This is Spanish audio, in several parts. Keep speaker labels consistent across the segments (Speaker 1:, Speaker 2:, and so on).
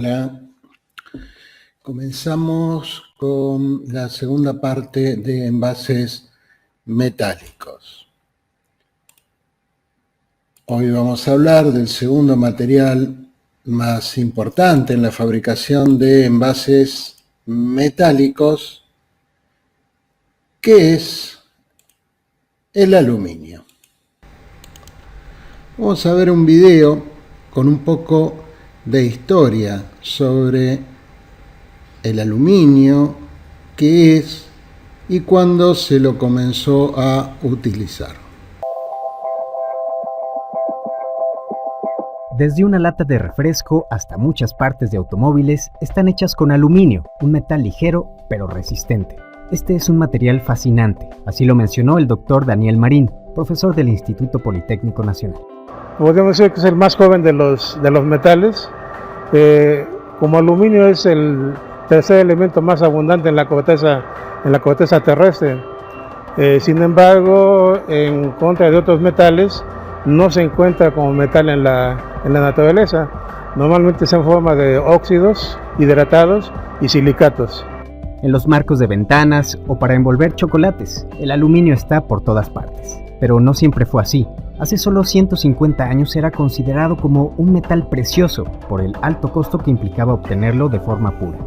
Speaker 1: Hola, comenzamos con la segunda parte de envases metálicos. Hoy vamos a hablar del segundo material más importante en la fabricación de envases metálicos, que es el aluminio. Vamos a ver un video con un poco de historia sobre el aluminio, qué es y cuándo se lo comenzó a utilizar.
Speaker 2: Desde una lata de refresco hasta muchas partes de automóviles están hechas con aluminio, un metal ligero pero resistente. Este es un material fascinante, así lo mencionó el doctor Daniel Marín, profesor del Instituto Politécnico Nacional.
Speaker 3: Podemos decir que es el más joven de los metales. Como aluminio es el tercer elemento más abundante en la corteza terrestre. Sin embargo, en contra de otros metales, no se encuentra como metal en la naturaleza. Normalmente es en forma de óxidos hidratados y silicatos.
Speaker 2: En los marcos de ventanas o para envolver chocolates, el aluminio está por todas partes. Pero no siempre fue así. Hace solo 150 años era considerado como un metal precioso por el alto costo que implicaba obtenerlo de forma pura.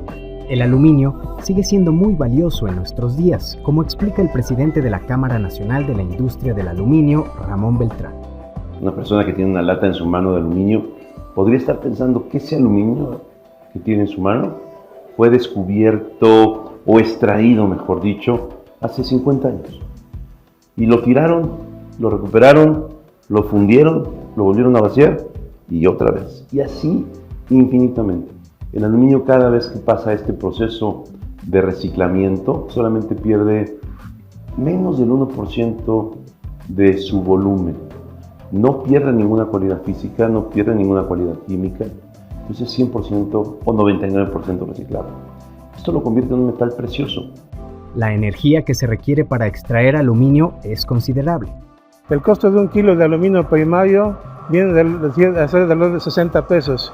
Speaker 2: El aluminio sigue siendo muy valioso en nuestros días, como explica el presidente de la Cámara Nacional de la Industria del Aluminio, Ramón Beltrán.
Speaker 4: Una persona que tiene una lata en su mano de aluminio podría estar pensando que ese aluminio que tiene en su mano fue descubierto o extraído, mejor dicho, hace 50 años. Y lo tiraron, lo recuperaron, lo fundieron, lo volvieron a vaciar y otra vez. Y así infinitamente. El aluminio, cada vez que pasa este proceso de reciclamiento, solamente pierde menos del 1% de su volumen. No pierde ninguna cualidad física, no pierde ninguna cualidad química. Entonces es 100% o 99% reciclable. Esto lo convierte en un metal precioso.
Speaker 2: La energía que se requiere para extraer aluminio es considerable.
Speaker 3: El costo de un kilo de aluminio primario viene a ser de los de 60 pesos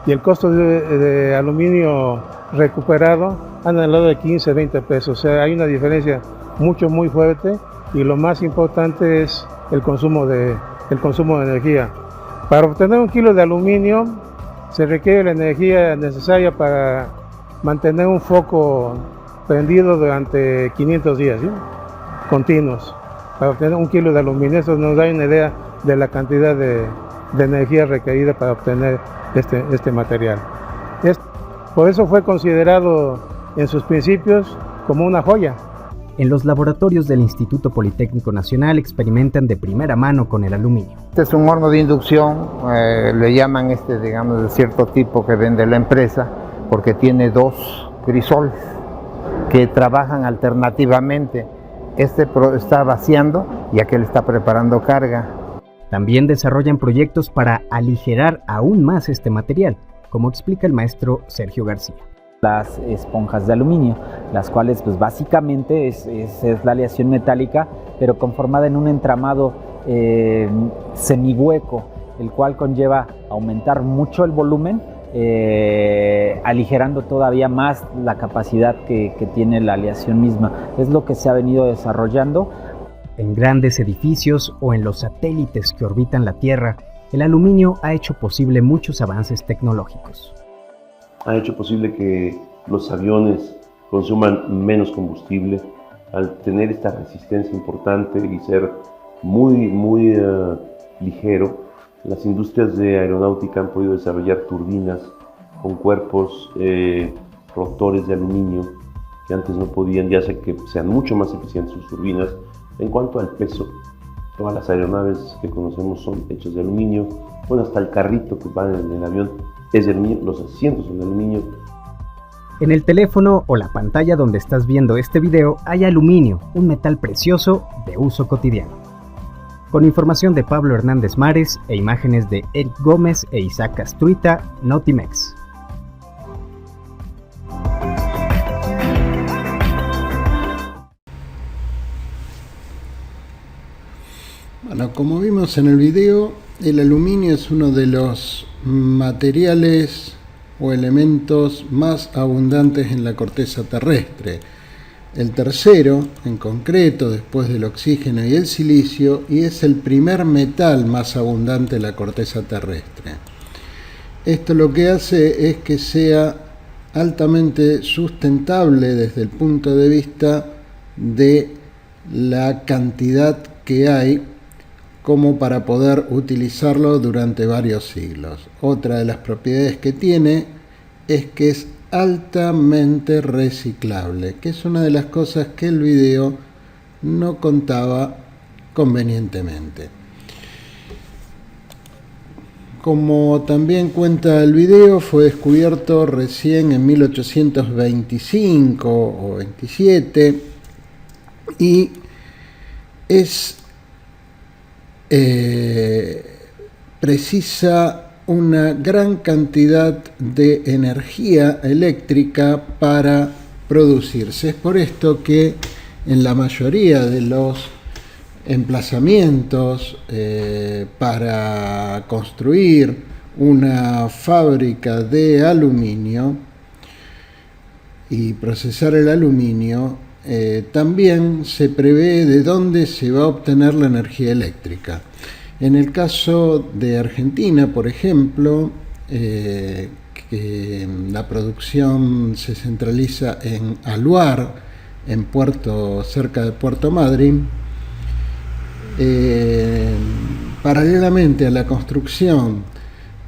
Speaker 3: y el costo de aluminio recuperado anda en el lado de 15, 20 pesos. O sea, hay una diferencia muy fuerte y lo más importante es el consumo de energía. Para obtener un kilo de aluminio se requiere la energía necesaria para mantener un foco prendido durante 500 días, ¿sí? Continuos. Para obtener un kilo de aluminio, eso nos da una idea de la cantidad de energía requerida para obtener este material. Por eso fue considerado en sus principios como una joya.
Speaker 2: En los laboratorios del Instituto Politécnico Nacional experimentan de primera mano con el aluminio.
Speaker 5: Este es un horno de inducción, le llaman digamos, de cierto tipo que vende la empresa, porque tiene dos crisoles que trabajan alternativamente. Este está vaciando y aquel está preparando carga.
Speaker 2: También desarrollan proyectos para aligerar aún más este material, como explica el maestro Sergio García.
Speaker 6: Las esponjas de aluminio, las cuales pues básicamente es la aleación metálica, pero conformada en un entramado semihueco, el cual conlleva aumentar mucho el volumen, aligerando todavía más la capacidad que tiene la aleación misma. Es lo que se ha venido desarrollando.
Speaker 2: En grandes edificios o en los satélites que orbitan la Tierra, el aluminio ha hecho posible muchos avances tecnológicos.
Speaker 4: Ha hecho posible que los aviones consuman menos combustible al tener esta resistencia importante y ser muy ligero. Las industrias de aeronáutica han podido desarrollar turbinas con cuerpos rotores de aluminio que antes no podían, ya sea que sean mucho más eficientes sus turbinas. En cuanto al peso, todas las aeronaves que conocemos son hechas de aluminio. Bueno, hasta el carrito que va en el avión es de aluminio, los asientos son de aluminio.
Speaker 2: En el teléfono o la pantalla donde estás viendo este video hay aluminio, un metal precioso de uso cotidiano. Con información de Pablo Hernández Mares e imágenes de Eric Gómez e Isaac Castruita, Notimex.
Speaker 1: Bueno, como vimos en el video, el aluminio es uno de los materiales o elementos más abundantes en la corteza terrestre. El tercero, en concreto, después del oxígeno y el silicio, y es el primer metal más abundante en la corteza terrestre. Esto lo que hace es que sea altamente sustentable desde el punto de vista de la cantidad que hay como para poder utilizarlo durante varios siglos. Otra de las propiedades que tiene es que es altamente reciclable, que es una de las cosas que el video no contaba convenientemente. Como también cuenta el video, fue descubierto recién en 1825 o 27 y precisa una gran cantidad de energía eléctrica para producirse. Es por esto que en la mayoría de los emplazamientos para construir una fábrica de aluminio y procesar el aluminio, también se prevé de dónde se va a obtener la energía eléctrica. En el caso de Argentina, por ejemplo, que la producción se centraliza en Aluar, cerca de Puerto Madryn, paralelamente a la construcción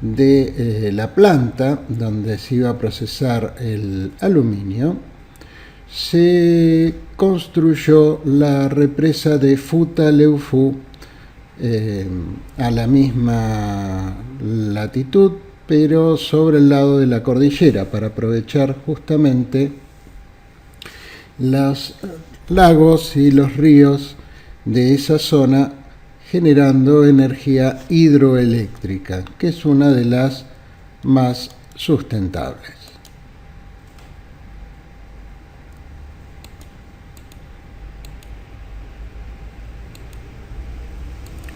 Speaker 1: de la planta donde se iba a procesar el aluminio, se construyó la represa de Futaleufú a la misma latitud, pero sobre el lado de la cordillera, para aprovechar justamente los lagos y los ríos de esa zona, generando energía hidroeléctrica, que es una de las más sustentables.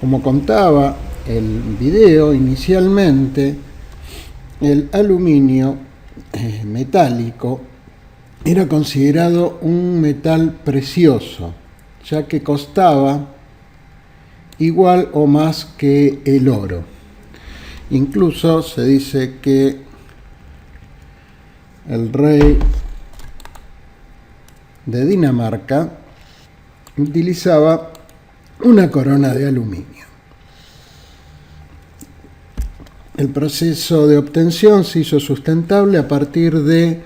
Speaker 1: Como contaba el video inicialmente, el aluminio metálico era considerado un metal precioso, ya que costaba igual o más que el oro. Incluso se dice que el rey de Dinamarca utilizaba una corona de aluminio. El proceso de obtención se hizo sustentable a partir de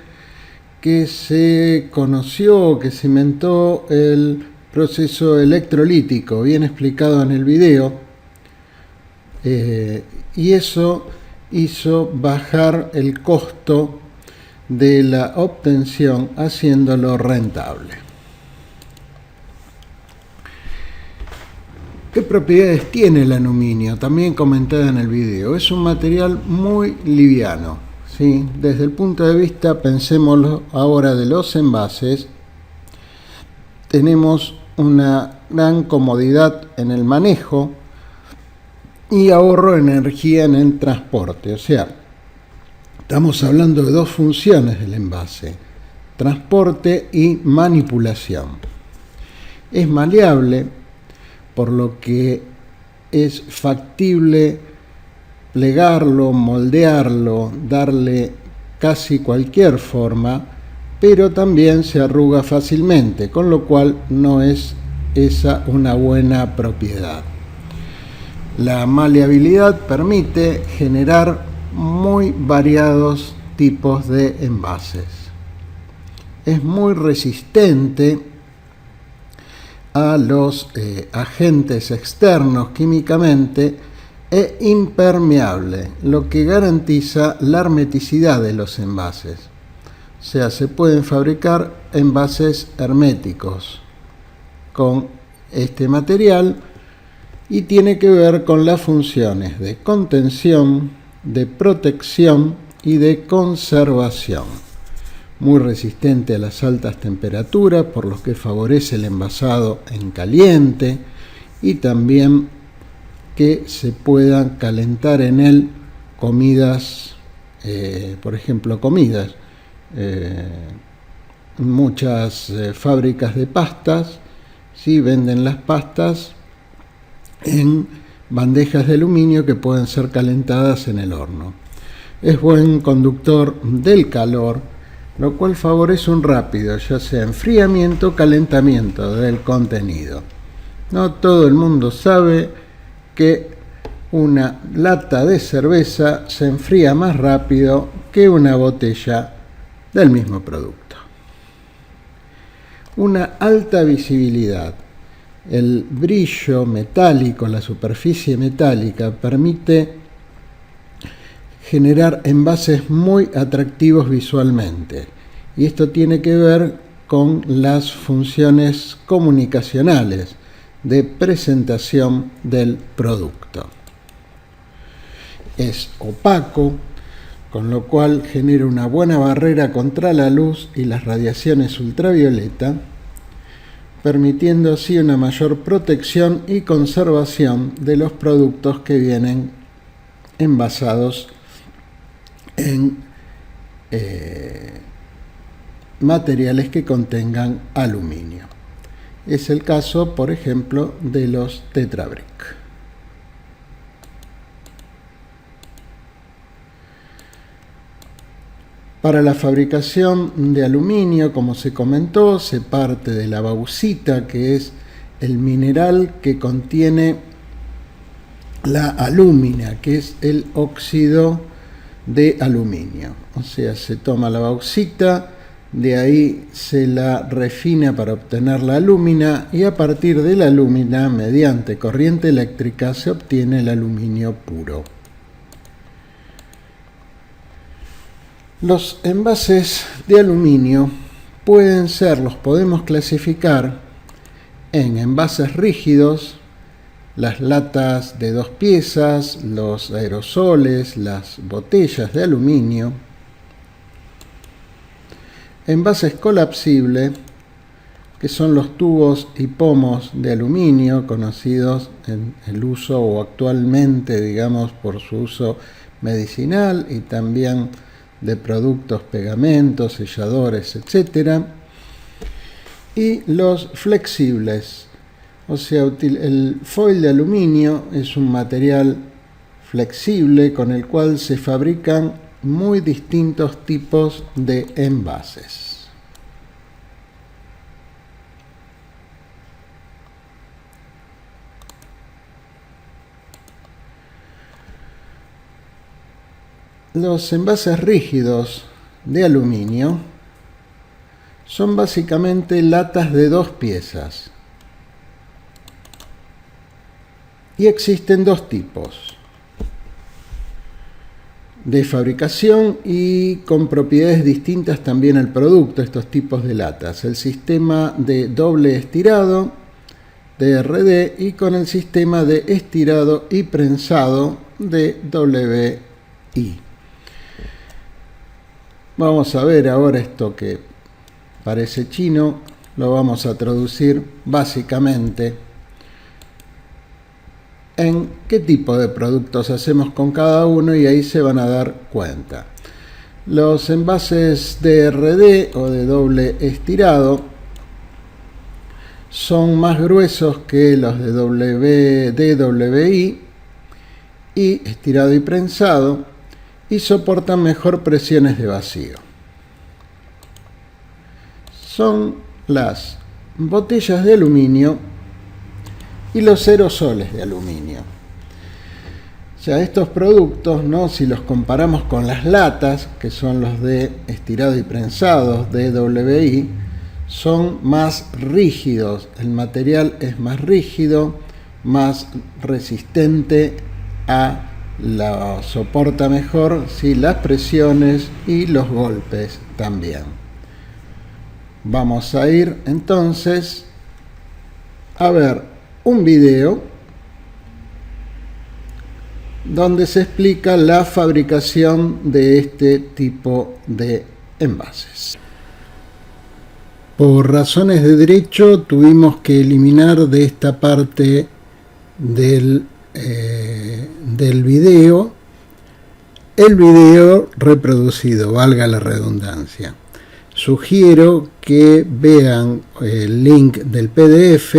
Speaker 1: que se conoció, que se inventó el proceso electrolítico, bien explicado en el video, y eso hizo bajar el costo de la obtención, haciéndolo rentable. ¿Qué propiedades tiene el aluminio? También comentada en el video. Es un material muy liviano, ¿sí? Desde el punto de vista, pensémoslo ahora, de los envases, tenemos una gran comodidad en el manejo y ahorro de energía en el transporte. O sea, estamos hablando de dos funciones del envase: transporte y manipulación. Es maleable, por lo que es factible plegarlo, moldearlo, darle casi cualquier forma, pero también se arruga fácilmente, con lo cual no es esa una buena propiedad. La maleabilidad permite generar muy variados tipos de envases. Es muy resistente a los agentes externos químicamente e impermeable, lo que garantiza la hermeticidad de los envases. O sea, se pueden fabricar envases herméticos con este material y tiene que ver con las funciones de contención, de protección y de conservación. Muy resistente a las altas temperaturas, por lo que favorece el envasado en caliente, y también que se puedan calentar en él comidas por ejemplo, comidas. Muchas fábricas de pastas sí venden las pastas en bandejas de aluminio que pueden ser calentadas en el horno. Es buen conductor del calor, lo cual favorece un rápido, ya sea enfriamiento o calentamiento del contenido. No todo el mundo sabe que una lata de cerveza se enfría más rápido que una botella del mismo producto. Una alta visibilidad. El brillo metálico, la superficie metálica, permite generar envases muy atractivos visualmente. Y esto tiene que ver con las funciones comunicacionales de presentación del producto. Es opaco, con lo cual genera una buena barrera contra la luz y las radiaciones ultravioleta, permitiendo así una mayor protección y conservación de los productos que vienen envasados en materiales que contengan aluminio. Es el caso, por ejemplo, de los Tetra Brick. Para la fabricación de aluminio, como se comentó, se parte de la bauxita, que es el mineral que contiene la alúmina, que es el óxido de aluminio. O sea, se toma la bauxita, de ahí se la refina para obtener la alúmina y a partir de la alúmina, mediante corriente eléctrica, se obtiene el aluminio puro. Los envases de aluminio los podemos clasificar en envases rígidos, las latas de 2 piezas, los aerosoles, las botellas de aluminio, envases colapsibles, que son los tubos y pomos de aluminio, conocidos en el uso o actualmente, digamos, por su uso medicinal y también de productos, pegamentos, selladores, etc. Y los flexibles, o sea, el foil de aluminio es un material flexible con el cual se fabrican muy distintos tipos de envases. Los envases rígidos de aluminio son básicamente latas de 2 piezas. Y existen 2 tipos de fabricación y con propiedades distintas también al producto, estos tipos de latas. El sistema de doble estirado, DRD, y con el sistema de estirado y prensado, DWI. Vamos a ver ahora esto que parece chino, lo vamos a traducir básicamente en qué tipo de productos hacemos con cada uno y ahí se van a dar cuenta. Los envases DRD o de doble estirado son más gruesos que los de DWI y estirado y prensado, y soportan mejor presiones de vacío. Son las botellas de aluminio y los aerosoles de aluminio. O sea, estos productos, ¿no? Si los comparamos con las latas, que son los de estirado y prensado, DWI, son más rígidos. El material es más rígido, más resistente soporta mejor, ¿sí?, las presiones y los golpes también. Vamos a ir entonces a ver un video donde se explica la fabricación de este tipo de envases. Por razones de derecho tuvimos que eliminar de esta parte del video el video reproducido, valga la redundancia. Sugiero que vean el link del PDF,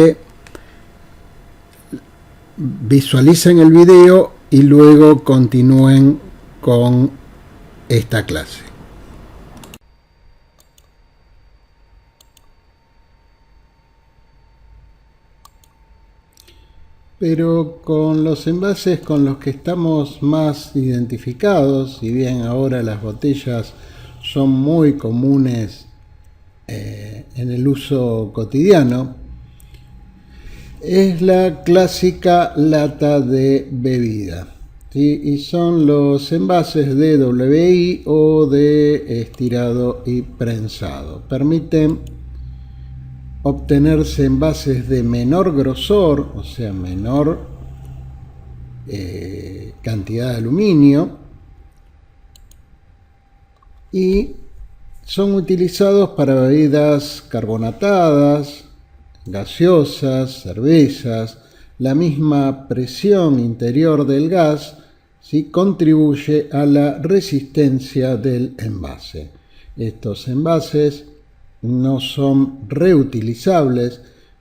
Speaker 1: visualicen el video y luego continúen con esta clase. Pero con los envases con los que estamos más identificados, si bien ahora las botellas son muy comunes en el uso cotidiano, es la clásica lata de bebida, ¿sí? Y son los envases de WI o de estirado y prensado. Permiten obtenerse envases de menor grosor, o sea, menor cantidad de aluminio, y son utilizados para bebidas carbonatadas, gaseosas, cervezas. La misma presión interior del gas, ¿sí?, contribuye a la resistencia del envase. Estos envases no son reutilizables,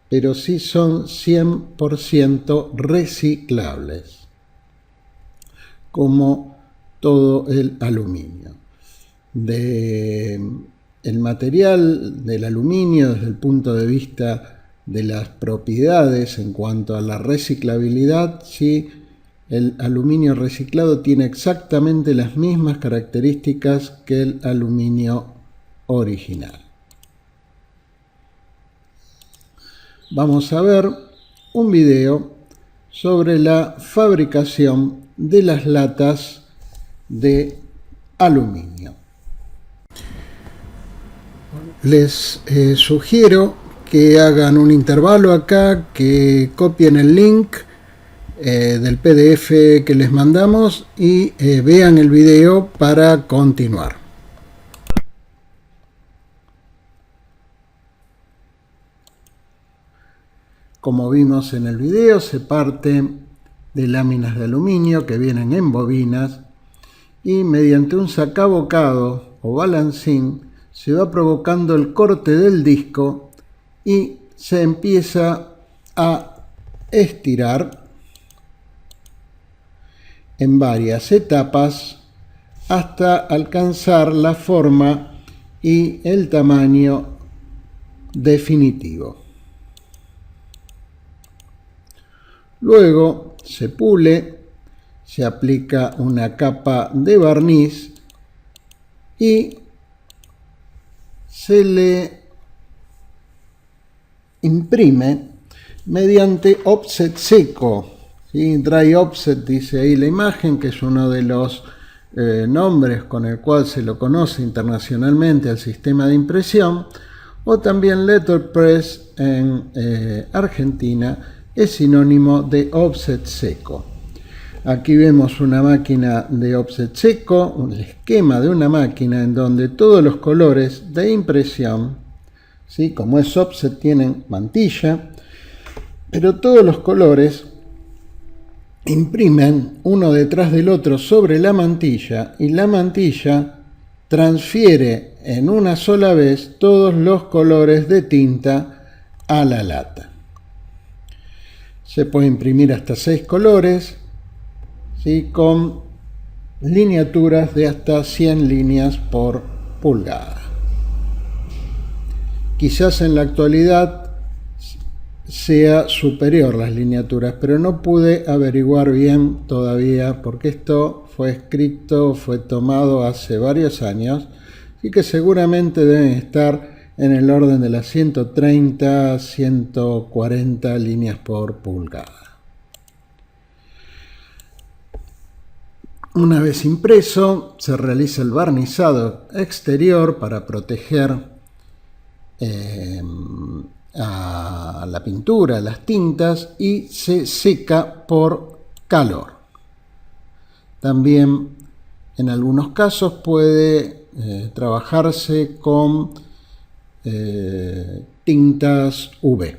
Speaker 1: pero sí son 100% reciclables, como todo el aluminio. El material del aluminio, desde el punto de vista de las propiedades en cuanto a la reciclabilidad, sí, el aluminio reciclado tiene exactamente las mismas características que el aluminio original. Vamos a ver un video sobre la fabricación de las latas de aluminio. Les sugiero que hagan un intervalo acá, que copien el link del PDF que les mandamos y vean el video para continuar. Como vimos en el video, se parte de láminas de aluminio que vienen en bobinas y mediante un sacabocado o balancín se va provocando el corte del disco y se empieza a estirar en varias etapas hasta alcanzar la forma y el tamaño definitivo. Luego se pule, se aplica una capa de barniz y se le imprime mediante offset seco, ¿sí? Dry offset dice ahí la imagen, que es uno de los nombres con el cual se lo conoce internacionalmente al sistema de impresión, o también letterpress en Argentina es sinónimo de offset seco. Aquí vemos una máquina de offset seco, un esquema de una máquina en donde todos los colores de impresión, ¿sí?, como es offset, tienen mantilla, pero todos los colores imprimen uno detrás del otro sobre la mantilla y la mantilla transfiere en una sola vez todos los colores de tinta a la lata. Se puede imprimir hasta 6 colores, ¿sí?, con lineaturas de hasta 100 líneas por pulgada. Quizás en la actualidad sea superior las lineaturas, pero no pude averiguar bien todavía porque esto fue tomado hace varios años y que seguramente deben estar en el orden de las 130, 140 líneas por pulgada. Una vez impreso, se realiza el barnizado exterior para proteger a la pintura, a las tintas, y se seca por calor. También en algunos casos puede trabajarse con tintas UV.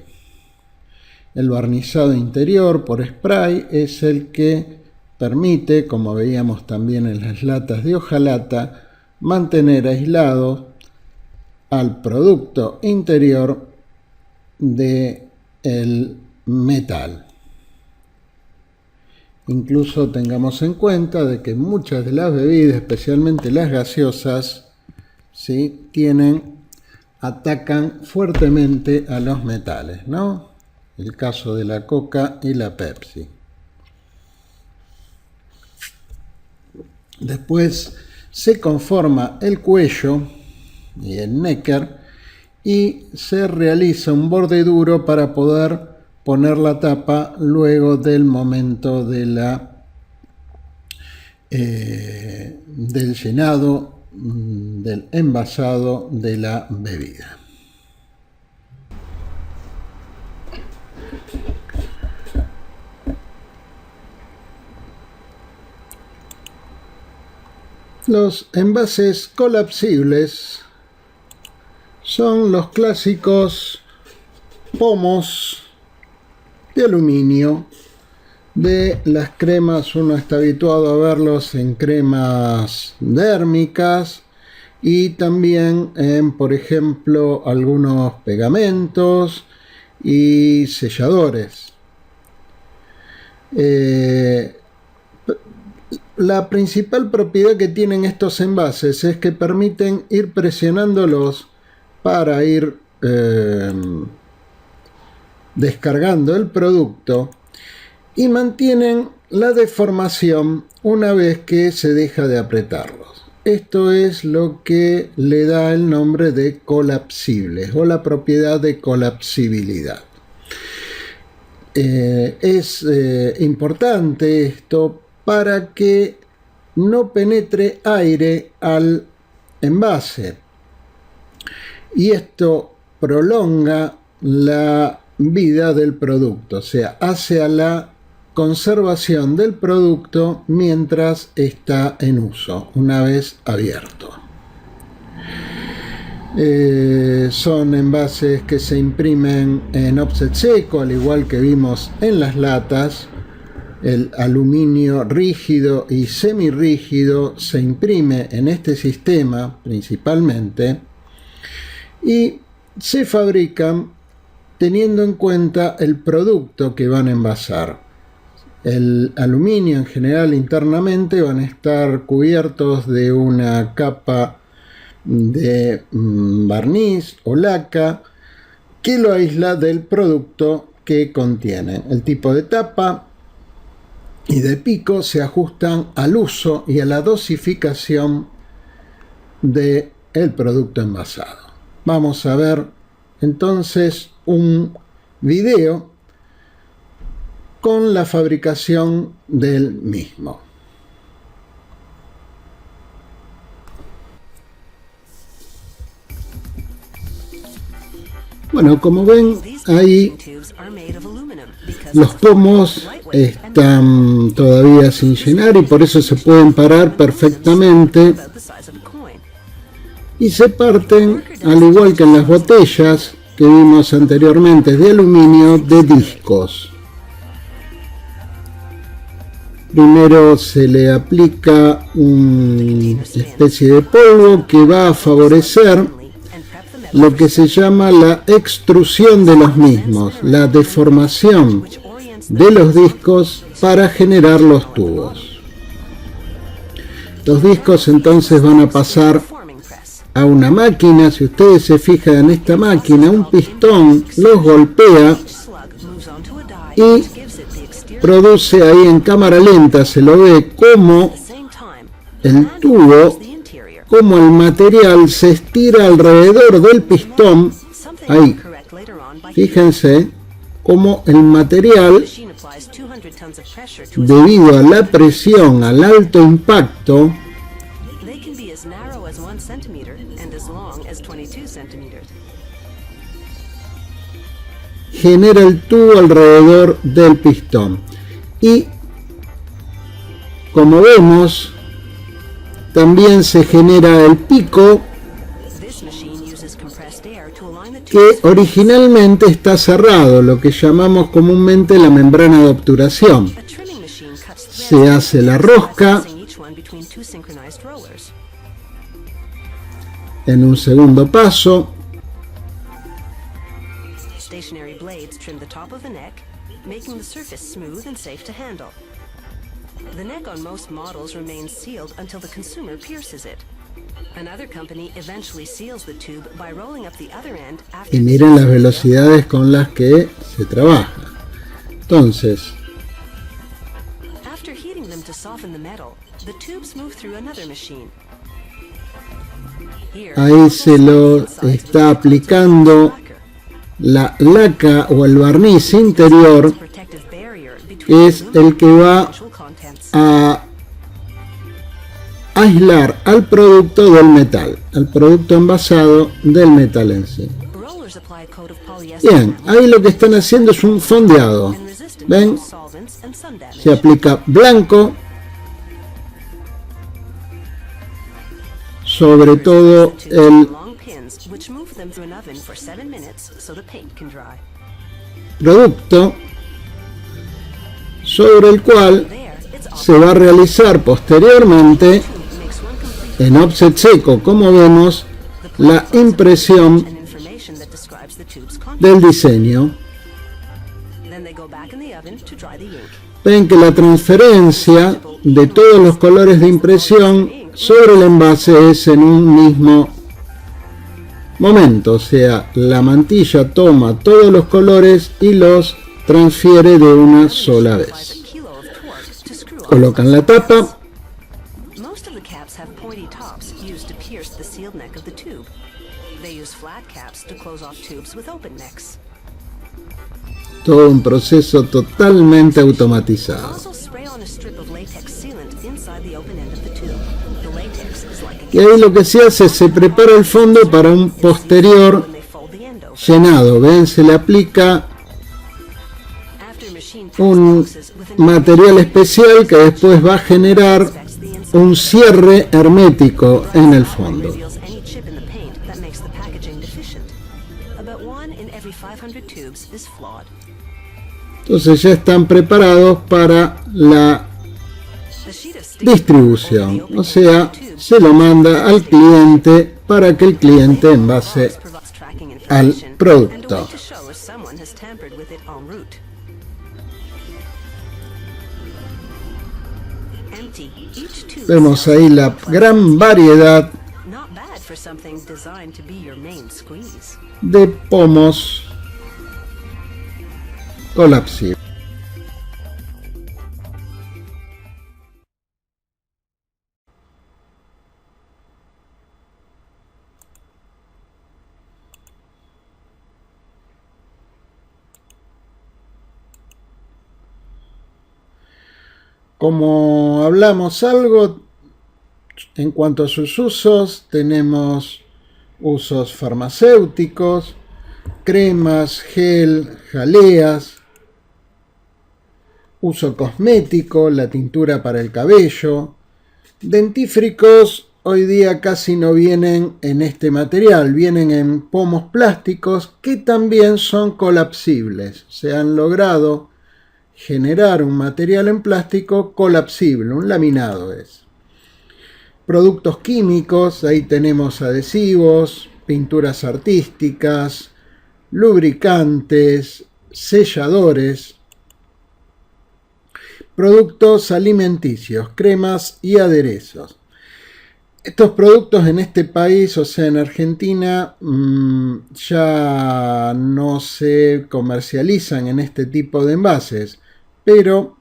Speaker 1: El barnizado interior por spray es el que permite, como veíamos también en las latas de hojalata, mantener aislado al producto interior del metal. Incluso tengamos en cuenta de que muchas de las bebidas, especialmente las gaseosas, ¿sí?, atacan fuertemente a los metales, ¿no? El caso de la Coca y la Pepsi. Después se conforma el cuello y el nécker y se realiza un borde duro para poder poner la tapa luego del momento de del llenado, del envasado de la bebida. Los envases colapsibles son los clásicos pomos de aluminio de las cremas. Uno está habituado a verlos en cremas dérmicas y también en, por ejemplo, algunos pegamentos y selladores. La principal propiedad que tienen estos envases es que permiten ir presionándolos para ir descargando el producto y mantienen la deformación una vez que se deja de apretarlos. Esto es lo que le da el nombre de colapsibles o la propiedad de colapsibilidad. Es importante esto para que no penetre aire al envase y esto prolonga la vida del producto, o sea, hace a la conservación del producto mientras está en uso, una vez abierto. Son envases que se imprimen en offset seco, al igual que vimos en las latas. El aluminio rígido y semirrígido se imprime en este sistema principalmente y se fabrican teniendo en cuenta el producto que van a envasar. El aluminio en general internamente van a estar cubiertos de una capa de barniz o laca que lo aísla del producto que contiene. El tipo de tapa y de pico se ajustan al uso y a la dosificación del producto envasado. Vamos a ver entonces un video con la fabricación del mismo. Bueno, como ven, ahí los pomos están todavía sin llenar y por eso se pueden parar perfectamente y se parten, al igual que en las botellas que vimos anteriormente de aluminio, de discos. Primero se le aplica una especie de polvo que va a favorecer lo que se llama la extrusión de los mismos, la deformación de los discos para generar los tubos. Los discos entonces van a pasar a una máquina. Si ustedes se fijan en esta máquina, un pistón los golpea y produce ahí en cámara lenta, se lo ve como el tubo, como el material se estira alrededor del pistón. Ahí, fíjense cómo el material, debido a la presión, al alto impacto, genera el tubo alrededor del pistón. Y como vemos, también se genera el pico, que originalmente está cerrado, lo que llamamos comúnmente la membrana de obturación. se hace la rosca. En un segundo paso,
Speaker 7: stationary blades trim the top of the neck, making the surface smooth and safe to handle. The neck on most models remains sealed until the consumer pierces it. Another company eventually seals the tube by rolling up the other end after
Speaker 1: y miren las velocidades con las que se trabaja. Entonces,
Speaker 7: after heating them to soften the metal, the tubes move through another machine. Here,
Speaker 1: ahí se lo está aplicando la laca o el barniz interior, que es el que va a aislar al producto del metal, al producto envasado del metal en sí. Bien, ahí lo que están haciendo es un fondeado. ¿Ven? Se aplica blanco sobre todo el producto, sobre el cual se va a realizar posteriormente en offset seco, como vemos, la impresión del diseño. Ven que la transferencia de todos los colores de impresión sobre el envase es en un mismo momento, o sea, la mantilla toma todos los colores y los transfiere de una sola vez. Colocan la tapa. Todo un proceso totalmente automatizado. Y ahí lo que se hace es se prepara el fondo para un posterior llenado. Ven, se le aplica un material especial que después va a generar un cierre hermético en el fondo. Entonces ya están preparados para la distribución, o sea, se lo manda al cliente para que el cliente envase al producto. Vemos ahí la gran variedad de pomos colapsibles. Como hablamos algo en cuanto a sus usos, tenemos usos farmacéuticos, cremas, gel, jaleas, uso cosmético, la tintura para el cabello. Dentífricos hoy día casi no vienen en este material, vienen en pomos plásticos que también son colapsibles. Se han logrado generar un material en plástico colapsible, un laminado es. Productos químicos, ahí tenemos adhesivos, pinturas artísticas, lubricantes, selladores, productos alimenticios, cremas y aderezos. Estos productos en este país, o sea en Argentina, ya no se comercializan en este tipo de envases, pero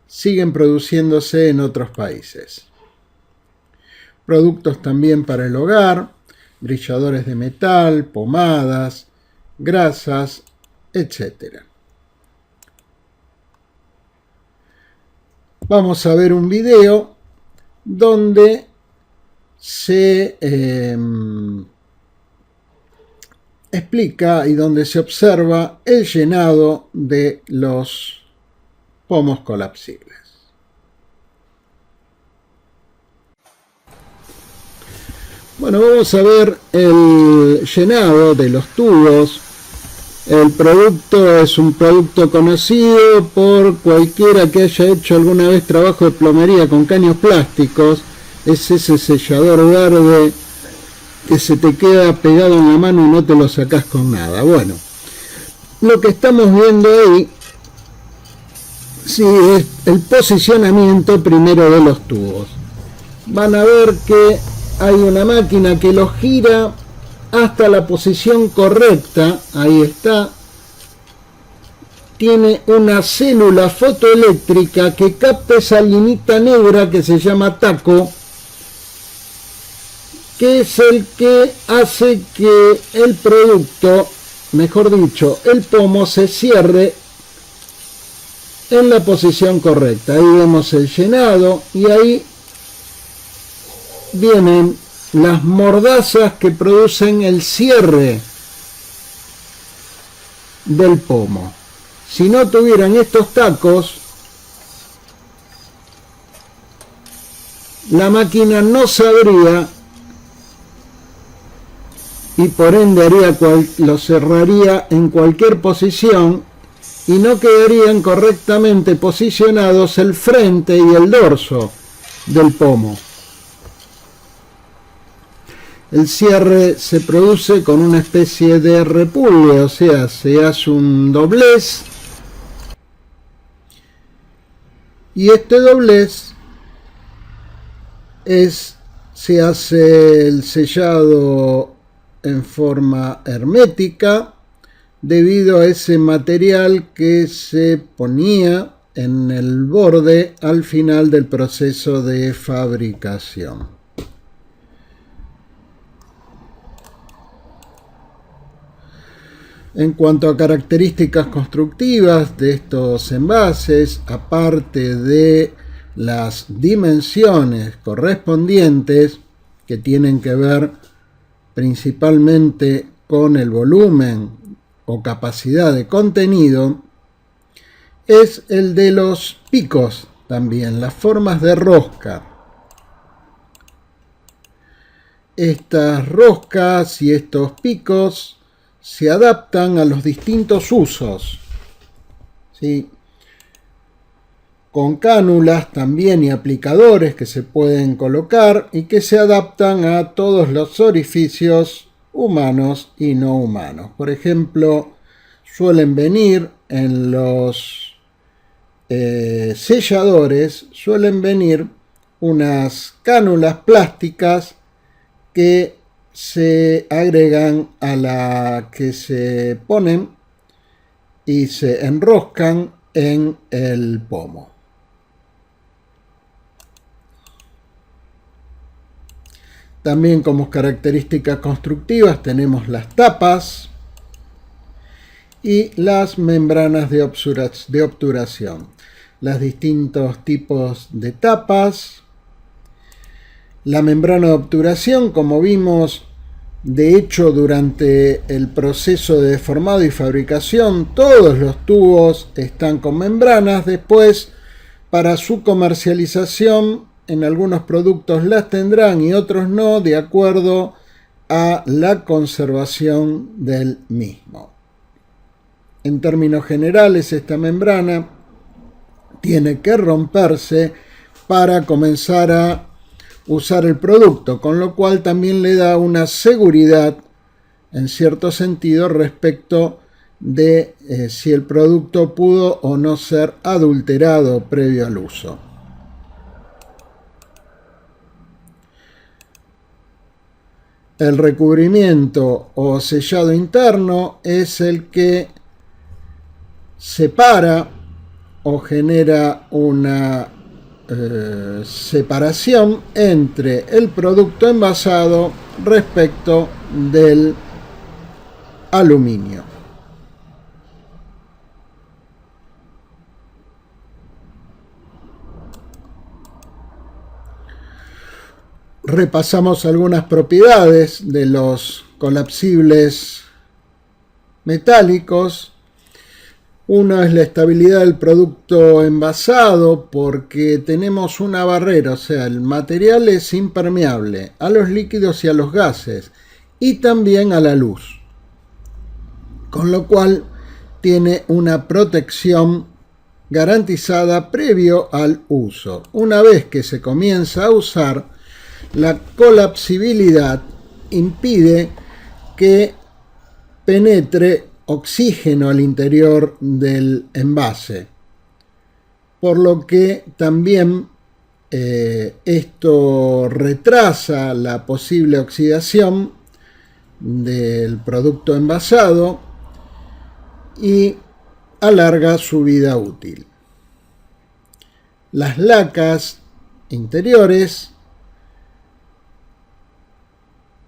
Speaker 1: siguen produciéndose en otros países. Productos también para el hogar, brilladores de metal, pomadas, grasas, etc. Vamos a ver un video donde se explica y donde se observa el llenado de los pomos colapsibles. Bueno, vamos a ver el llenado de los tubos El producto es un producto conocido por cualquiera que haya hecho alguna vez trabajo de plomería con caños plásticos. Es ese sellador verde que se te queda pegado en la mano y no te lo sacás con nada. Bueno, lo que estamos viendo ahí, sí, es el posicionamiento primero de los tubos. Van a ver que hay una máquina que los gira hasta la posición correcta. Ahí está. Tiene una célula fotoeléctrica que capta esa linita negra que se llama taco, que es el que hace que el producto, mejor dicho, el pomo, se cierre en la posición correcta. Ahí vemos el llenado y ahí vienen las mordazas que producen el cierre del pomo. Si no tuvieran estos tacos, la máquina no sabría y por ende lo cerraría en cualquier posición y no quedarían correctamente posicionados el frente y el dorso del pomo. El cierre se produce con una especie de repulgue, o sea, se hace un doblez y este doblez se hace el sellado en forma hermética debido a ese material que se ponía en el borde al final del proceso de fabricación. En cuanto a características constructivas de estos envases, aparte de las dimensiones correspondientes que tienen que ver principalmente con el volumen o capacidad de contenido, es el de los picos también, las formas de rosca. Estas roscas y estos picos se adaptan a los distintos usos, ¿sí? Con cánulas también y aplicadores que se pueden colocar y que se adaptan a todos los orificios humanos y no humanos. Por ejemplo, suelen venir en los selladores, suelen venir unas cánulas plásticas que se agregan a la que se ponen y se enroscan en el pomo. También como características constructivas tenemos las tapas y las membranas de obturación. Los distintos tipos de tapas. La membrana de obturación, como vimos, de hecho, durante el proceso de deformado y fabricación, todos los tubos están con membranas. Después, para su comercialización, en algunos productos las tendrán y otros no, de acuerdo a la conservación del mismo. En términos generales, esta membrana tiene que romperse para comenzar a usar el producto, con lo cual también le da una seguridad en cierto sentido respecto de si el producto pudo o no ser adulterado previo al uso. El recubrimiento o sellado interno es el que separa o genera una separación entre el producto envasado respecto del aluminio. Repasamos algunas propiedades de los colapsibles metálicos. Uno es la estabilidad del producto envasado, porque tenemos una barrera, o sea, el material es impermeable a los líquidos y a los gases y también a la luz. con lo cual tiene una protección garantizada previo al uso. Una vez que se comienza a usar, la colapsibilidad impide que penetre oxígeno al interior del envase, por lo que también esto retrasa la posible oxidación del producto envasado y alarga su vida útil. Las lacas interiores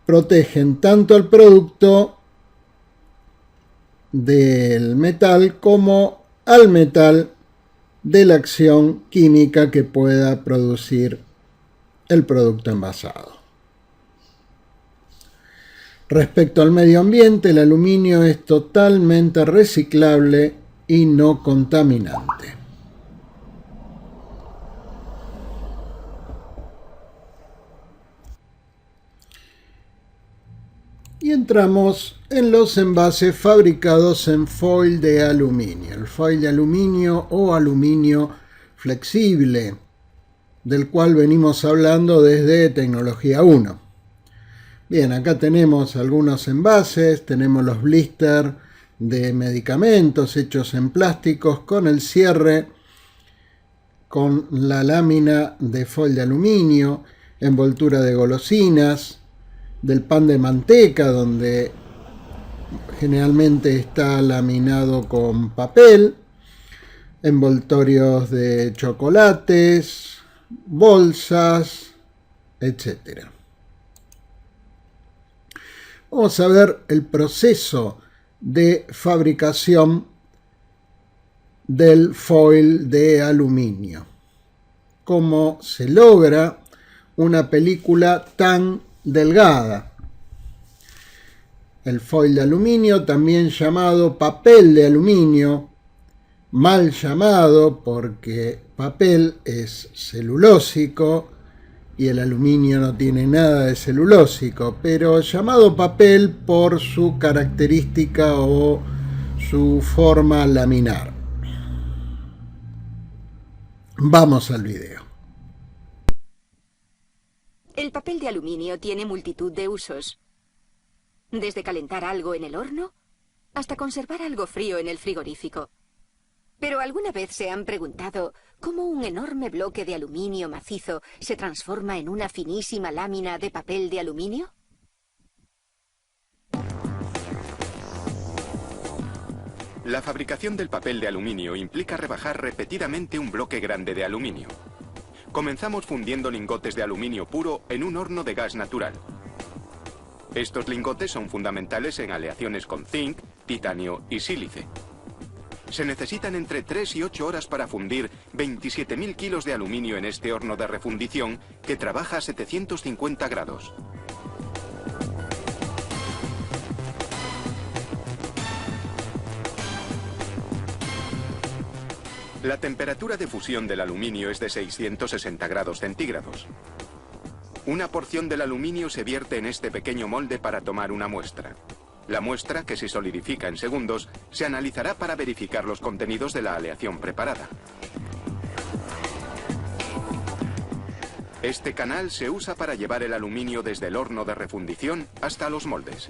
Speaker 1: protegen tanto el producto del metal como al metal de la acción química que pueda producir el producto envasado. Respecto al medio ambiente, el aluminio es totalmente reciclable y no contaminante. Y entramos en los envases fabricados en foil de aluminio. El foil de aluminio o aluminio flexible, del cual venimos hablando desde Tecnología 1. Bien, acá tenemos algunos envases, tenemos los blisters de medicamentos hechos en plásticos con el cierre con la lámina de foil de aluminio, envoltura de golosinas, del pan de manteca, donde generalmente está laminado con papel, envoltorios de chocolates, bolsas, etc. Vamos a ver el proceso de fabricación del foil de aluminio. Cómo se logra una película tan delgada. El foil de aluminio, también llamado papel de aluminio, mal llamado porque papel es celulósico y el aluminio no tiene nada de celulósico, pero llamado papel por su característica o su forma laminar. Vamos al video.
Speaker 8: El papel de aluminio tiene multitud de usos. Desde calentar algo en el horno hasta conservar algo frío en el frigorífico. ¿Pero alguna vez se han preguntado cómo un enorme bloque de aluminio macizo se transforma en una finísima lámina de papel de aluminio?
Speaker 9: La fabricación del papel de aluminio implica rebajar repetidamente un bloque grande de aluminio. Comenzamos fundiendo lingotes de aluminio puro en un horno de gas natural. Estos lingotes son fundamentales en aleaciones con zinc, titanio y sílice. Se necesitan entre 3 y 8 horas para fundir 27.000 kilos de aluminio en este horno de refundición que trabaja a 750 grados. La temperatura de fusión del aluminio es de 660 grados centígrados. Una porción del aluminio se vierte en este pequeño molde para tomar una muestra. La muestra, que se solidifica en segundos, se analizará para verificar los contenidos de la aleación preparada. Este canal se usa para llevar el aluminio desde el horno de refundición hasta los moldes.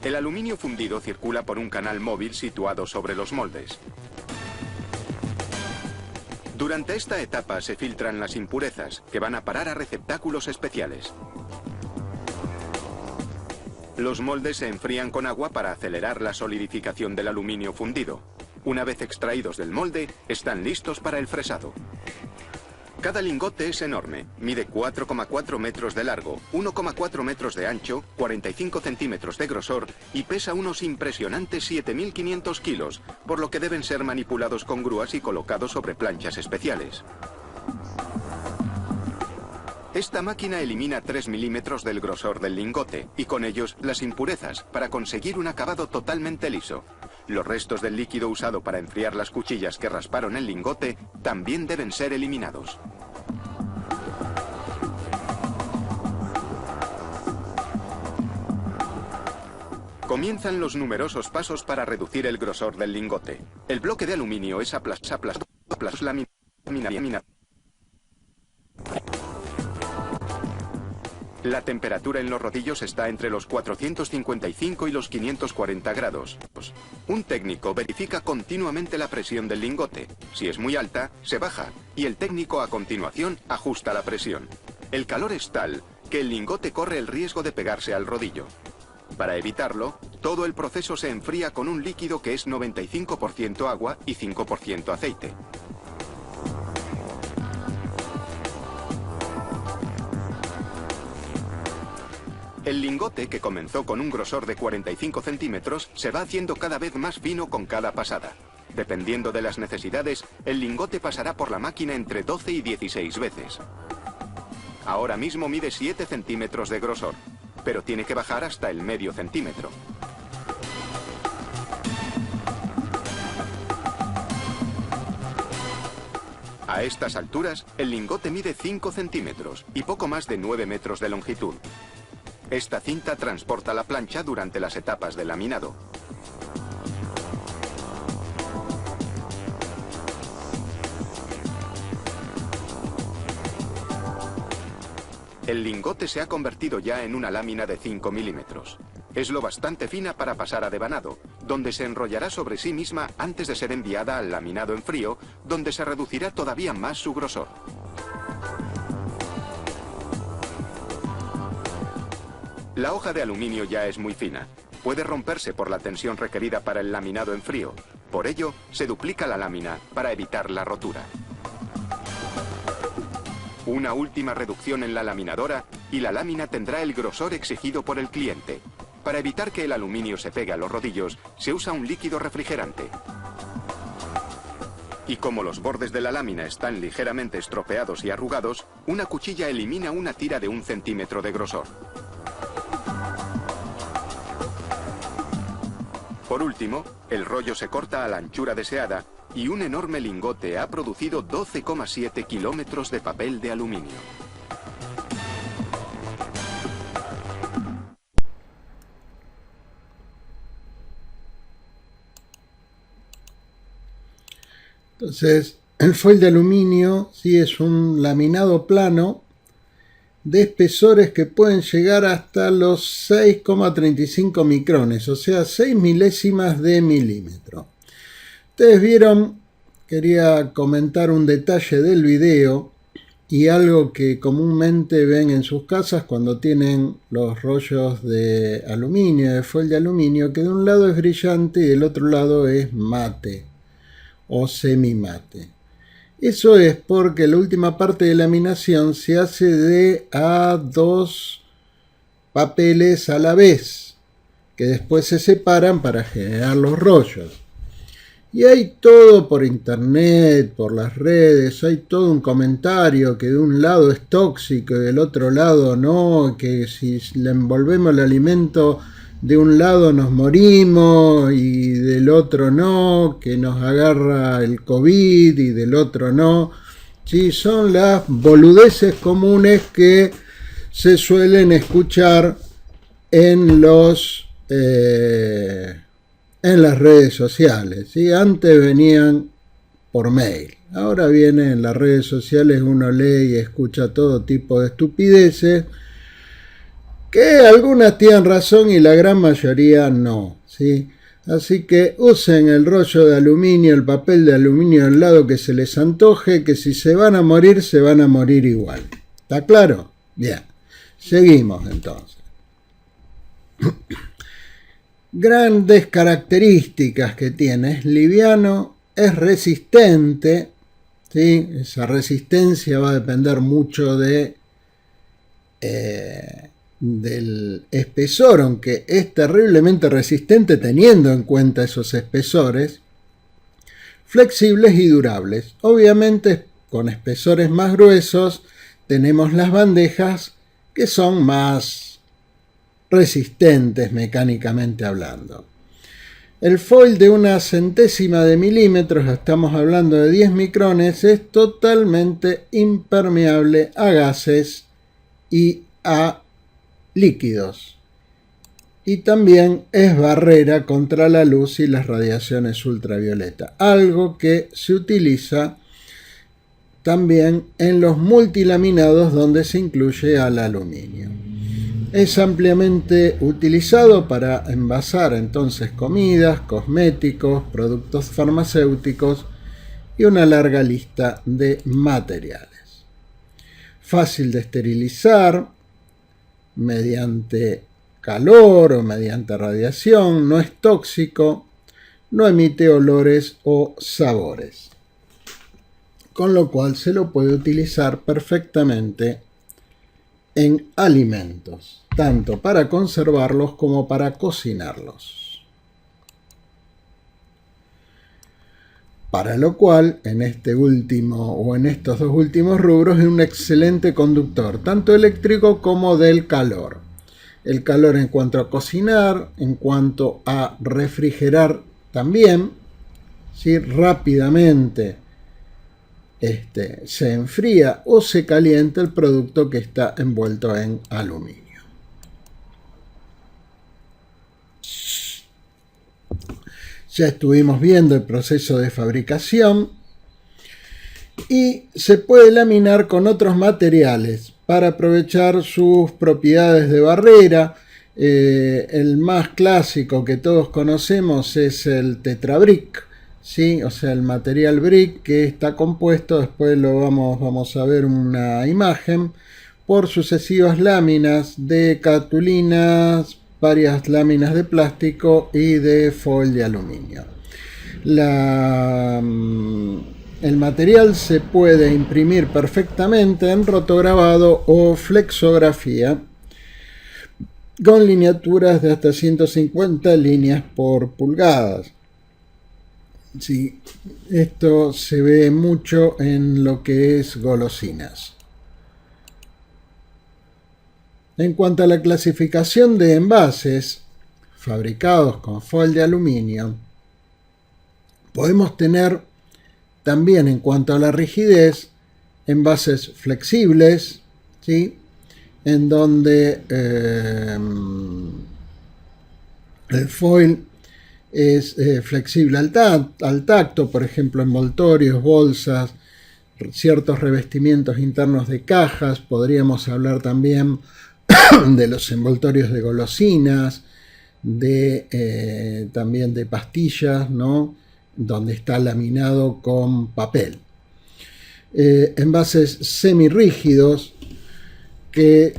Speaker 9: El aluminio fundido circula por un canal móvil situado sobre los moldes. Durante esta etapa se filtran las impurezas, que van a parar a receptáculos especiales. Los moldes se enfrían con agua para acelerar la solidificación del aluminio fundido. Una vez extraídos del molde, están listos para el fresado. Cada lingote es enorme, mide 4,4 metros de largo, 1,4 metros de ancho, 45 centímetros de grosor y pesa unos impresionantes 7.500 kilos, por lo que deben ser manipulados con grúas y colocados sobre planchas especiales. Esta máquina elimina 3 milímetros del grosor del lingote y con ellos las impurezas para conseguir un acabado totalmente liso. Los restos del líquido usado para enfriar las cuchillas que rasparon el lingote también deben ser eliminados. Comienzan los numerosos pasos para reducir el grosor del lingote. El bloque de aluminio es aplastado. La temperatura en los rodillos está entre los 455 y los 540 grados. Un técnico verifica continuamente la presión del lingote. Si es muy alta, se baja, y el técnico a continuación ajusta la presión. El calor es tal que el lingote corre el riesgo de pegarse al rodillo. Para evitarlo, todo el proceso se enfría con un líquido que es 95% agua y 5% aceite. El lingote, que comenzó con un grosor de 45 centímetros, se va haciendo cada vez más fino con cada pasada. Dependiendo de las necesidades, el lingote pasará por la máquina entre 12 y 16 veces. Ahora mismo mide 7 centímetros de grosor, pero tiene que bajar hasta el medio centímetro. A estas alturas, el lingote mide 5 centímetros y poco más de 9 metros de longitud. Esta cinta transporta la plancha durante las etapas de laminado. El lingote se ha convertido ya en una lámina de 5 milímetros. Es lo bastante fina para pasar a devanado, donde se enrollará sobre sí misma antes de ser enviada al laminado en frío, donde se reducirá todavía más su grosor. La hoja de aluminio ya es muy fina. Puede romperse por la tensión requerida para el laminado en frío. Por ello, se duplica la lámina para evitar la rotura. Una última reducción en la laminadora y la lámina tendrá el grosor exigido por el cliente. Para evitar que el aluminio se pegue a los rodillos, se usa un líquido refrigerante. Y como los bordes de la lámina están ligeramente estropeados y arrugados, una cuchilla elimina una tira de 1 centímetro de grosor. Por último, el rollo se corta a la anchura deseada y un enorme lingote ha producido 12,7 kilómetros de papel de aluminio.
Speaker 1: Entonces, el foil de aluminio sí es un laminado plano de espesores que pueden llegar hasta los 6,35 micrones, o sea, 6 milésimas de milímetro. Ustedes vieron, quería comentar un detalle del video y algo que comúnmente ven en sus casas cuando tienen los rollos de aluminio, de foil de aluminio, que de un lado es brillante y del otro lado es mate o semimate. Eso es porque la última parte de laminación se hace de a 2 papeles a la vez, que después se separan para generar los rollos. Y hay todo por internet, por las redes, hay todo un comentario que de un lado es tóxico y del otro lado no, que si le envolvemos el alimento de un lado nos morimos y del otro no, que nos agarra el COVID y del otro no. Sí, son las boludeces comunes que se suelen escuchar en las redes sociales. ¿Sí? Antes venían por mail, ahora vienen en las redes sociales, uno lee y escucha todo tipo de estupideces, que algunas tienen razón y la gran mayoría no, ¿sí? Así que usen el rollo de aluminio, el papel de aluminio al lado que se les antoje, que si se van a morir igual. ¿Está claro? Bien, seguimos entonces. Grandes características que tiene: es liviano, es resistente, ¿sí? Esa resistencia va a depender mucho del espesor, aunque es terriblemente resistente teniendo en cuenta esos espesores. Flexibles y durables. Obviamente con espesores más gruesos tenemos las bandejas que son más resistentes mecánicamente hablando. El foil de 1 centésima de milímetros, estamos hablando de 10 micrones, es totalmente impermeable a gases y a líquidos. y también es barrera contra la luz y las radiaciones ultravioleta, algo que se utiliza también en los multilaminados donde se incluye al aluminio. Es ampliamente utilizado para envasar entonces comidas, cosméticos, productos farmacéuticos y una larga lista de materiales. Fácil de esterilizar mediante calor o mediante radiación, no es tóxico, no emite olores o sabores, con lo cual se lo puede utilizar perfectamente en alimentos, tanto para conservarlos como para cocinarlos. Para lo cual, en este último o en estos dos últimos rubros, es un excelente conductor, tanto eléctrico como del calor. El calor en cuanto a cocinar, en cuanto a refrigerar también, ¿sí? Rápidamente se enfría o se calienta el producto que está envuelto en aluminio. Ya estuvimos viendo el proceso de fabricación y se puede laminar con otros materiales para aprovechar sus propiedades de barrera. El más clásico que todos conocemos es el tetrabric, ¿sí? O sea, el material brick, que está compuesto, después lo vamos a ver una imagen, por sucesivas láminas de cartulinas, varias láminas de plástico y de foil de aluminio. El material se puede imprimir perfectamente en rotograbado o flexografía con lineaturas de hasta 150 líneas por pulgadas. Sí, esto se ve mucho en lo que es golosinas. En cuanto a la clasificación de envases fabricados con foil de aluminio, podemos tener también, en cuanto a la rigidez, envases flexibles, ¿sí? En donde el foil es flexible al tacto, por ejemplo, envoltorios, bolsas, ciertos revestimientos internos de cajas. Podríamos hablar también de los envoltorios de golosinas, también de pastillas, ¿no? Donde está laminado con papel. Envases semirrígidos que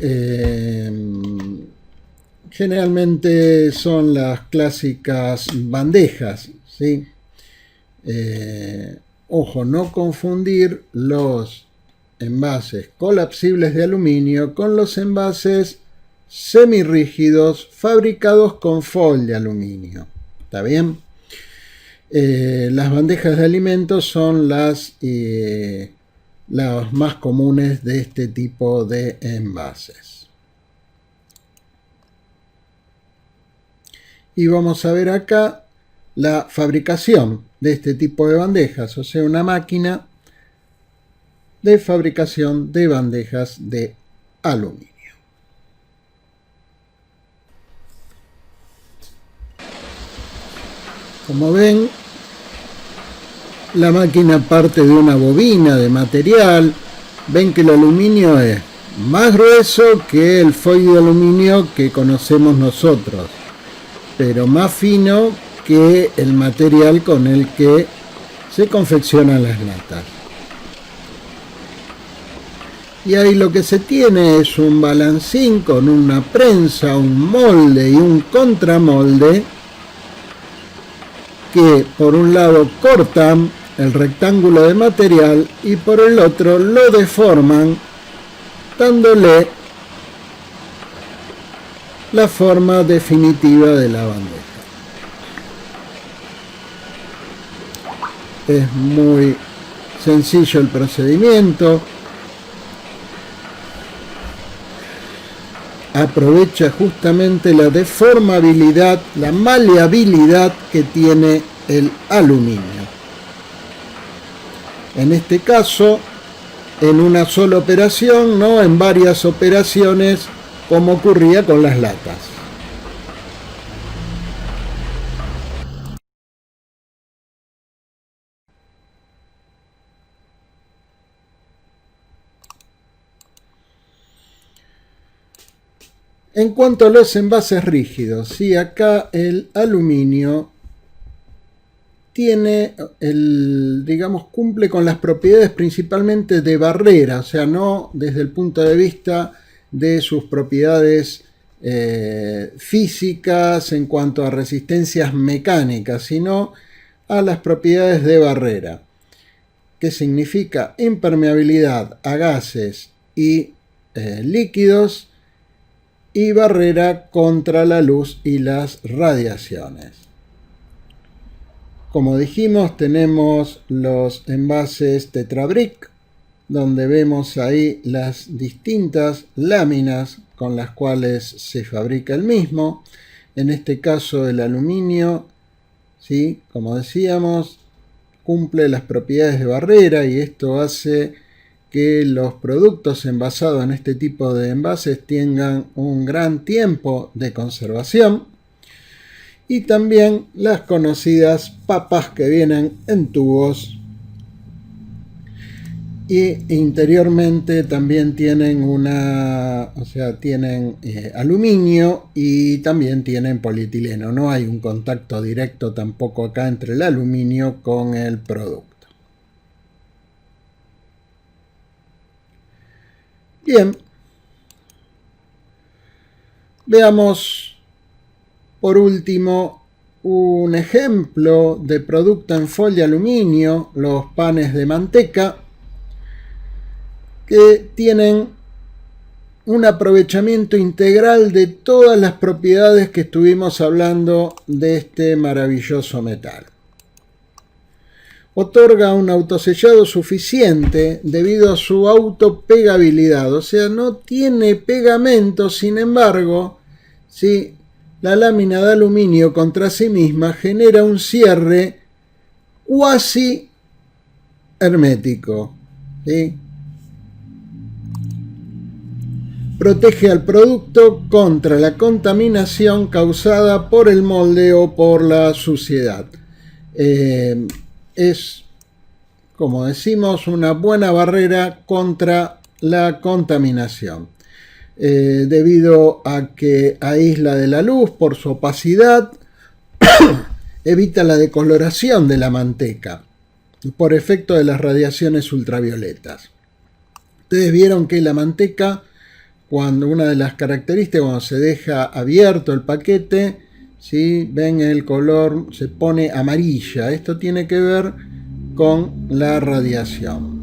Speaker 1: generalmente son las clásicas bandejas, ¿sí? Ojo, no confundir los envases colapsibles de aluminio con los envases semirrígidos fabricados con foil de aluminio. ¿Está bien? Las bandejas de alimentos son las más comunes de este tipo de envases. Y vamos a ver acá la fabricación de este tipo de bandejas, o sea, una máquina de fabricación de bandejas de aluminio. Como ven, la máquina parte de una bobina de material. Ven que el aluminio es más grueso que el foil de aluminio que conocemos nosotros, pero más fino que el material con el que se confeccionan las latas. Y ahí lo que se tiene es un balancín con una prensa, un molde y un contramolde que por un lado cortan el rectángulo de material y por el otro lo deforman, dándole la forma definitiva de la bandeja. Es muy sencillo el procedimiento. Aprovecha justamente la deformabilidad, la maleabilidad que tiene el aluminio. En este caso, en una sola operación, no en varias operaciones, como ocurría con las latas. En cuanto a los envases rígidos, ¿sí? Acá el aluminio tiene cumple con las propiedades principalmente de barrera, o sea, no desde el punto de vista de sus propiedades físicas en cuanto a resistencias mecánicas, sino a las propiedades de barrera, que significa impermeabilidad a gases y líquidos, y barrera contra la luz y las radiaciones. Como dijimos, tenemos los envases Tetra Brick, donde vemos ahí las distintas láminas con las cuales se fabrica el mismo. En este caso el aluminio, ¿sí? Como decíamos, cumple las propiedades de barrera, y esto hace que los productos envasados en este tipo de envases tengan un gran tiempo de conservación. Y también las conocidas papas que vienen en tubos, y interiormente también tienen tienen aluminio y también tienen polietileno. No hay un contacto directo tampoco acá entre el aluminio con el producto. Bien, veamos por último un ejemplo de producto en foil de aluminio, los panes de manteca, que tienen un aprovechamiento integral de todas las propiedades que estuvimos hablando de este maravilloso metal. Otorga un autosellado suficiente debido a su autopegabilidad, o sea, no tiene pegamento. Sin embargo, ¿sí?, la lámina de aluminio contra sí misma genera un cierre cuasi hermético, ¿sí? Protege al producto contra la contaminación causada por el molde o por la suciedad. Es, como decimos, una buena barrera contra la contaminación, debido a que aísla de la luz por su opacidad, evita la decoloración de la manteca por efecto de las radiaciones ultravioletas. Ustedes vieron que la manteca, una de las características, cuando se deja abierto el paquete, ¿sí?, ven el color, se pone amarilla. Esto tiene que ver con la radiación.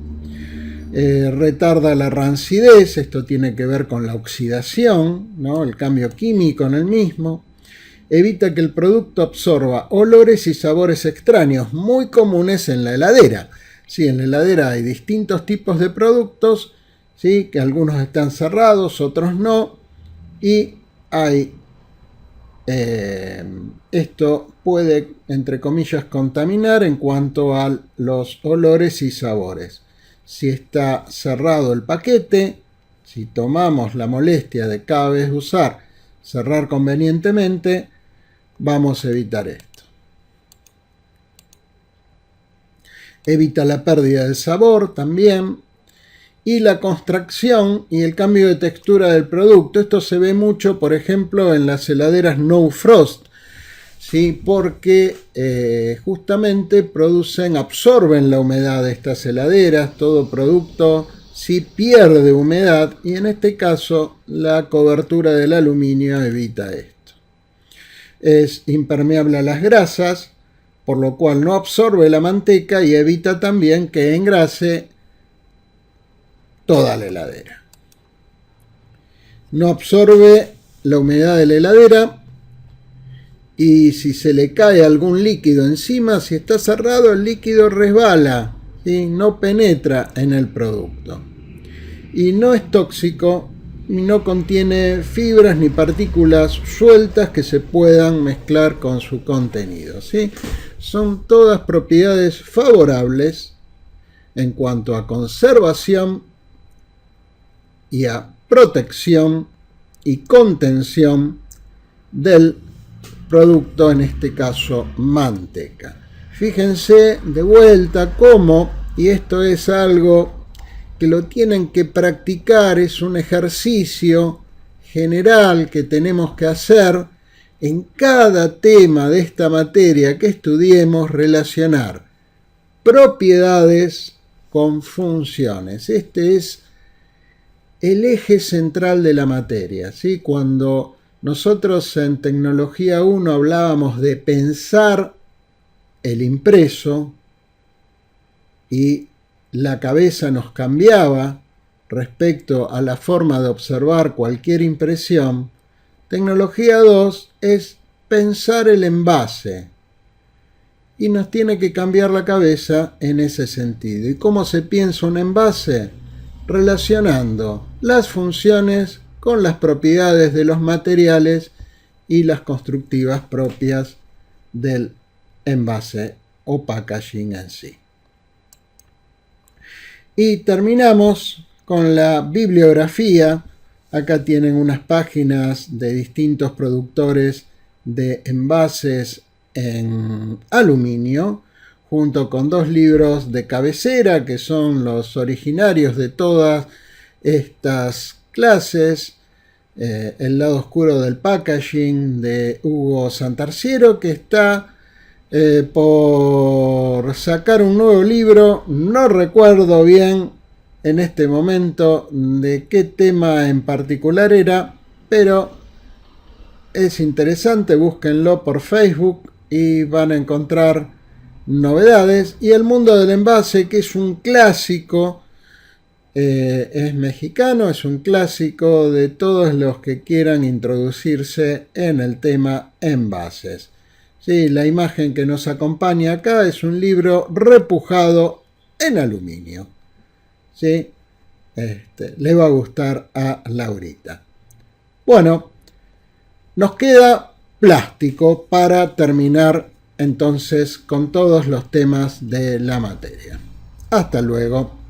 Speaker 1: Retarda la rancidez, esto tiene que ver con la oxidación, ¿no?, el cambio químico en el mismo. Evita que el producto absorba olores y sabores extraños, muy comunes en la heladera. Sí, en la heladera hay distintos tipos de productos, ¿sí?, que algunos están cerrados, otros no, y esto puede, entre comillas, contaminar en cuanto a los olores y sabores. Si está cerrado el paquete, si tomamos la molestia de cada vez cerrar convenientemente, vamos a evitar esto. Evita la pérdida de sabor también, y la contracción y el cambio de textura del producto. Esto se ve mucho, por ejemplo, en las heladeras No Frost, ¿sí?, porque justamente absorben la humedad de estas heladeras. Todo producto sí pierde humedad, y en este caso la cobertura del aluminio evita esto. Es impermeable a las grasas, por lo cual no absorbe la manteca y evita también que engrase toda la heladera. No absorbe la humedad de la heladera, y si se le cae algún líquido encima, si está cerrado, el líquido resbala, ¿sí?, no penetra en el producto. Y no es tóxico, y no contiene fibras ni partículas sueltas que se puedan mezclar con su contenido, ¿sí? Son todas propiedades favorables en cuanto a conservación y a protección y contención del producto, en este caso manteca. Fíjense de vuelta cómo, y esto es algo que lo tienen que practicar, es un ejercicio general que tenemos que hacer en cada tema de esta materia que estudiemos, relacionar propiedades con funciones. Este es el eje central de la materia, ¿sí? Cuando nosotros en Tecnología 1 hablábamos de pensar el impreso y la cabeza nos cambiaba respecto a la forma de observar cualquier impresión, Tecnología 2 es pensar el envase y nos tiene que cambiar la cabeza en ese sentido. ¿Y cómo se piensa un envase? Relacionando las funciones con las propiedades de los materiales y las constructivas propias del envase o packaging en sí. Y terminamos con la bibliografía. Acá tienen unas páginas de distintos productores de envases en aluminio, junto con 2 libros de cabecera que son los originarios de todas estas clases. El lado oscuro del packaging de Hugo Santarciero, que está por sacar un nuevo libro. No recuerdo bien en este momento de qué tema en particular era, pero es interesante, búsquenlo por Facebook y van a encontrar novedades. Y El mundo del envase, que es un clásico, es mexicano, es un clásico de todos los que quieran introducirse en el tema envases. Sí, la imagen que nos acompaña acá es un libro repujado en aluminio. ¿Sí? Le va a gustar a Laurita. Bueno, nos queda plástico para terminar entonces con todos los temas de la materia. Hasta luego.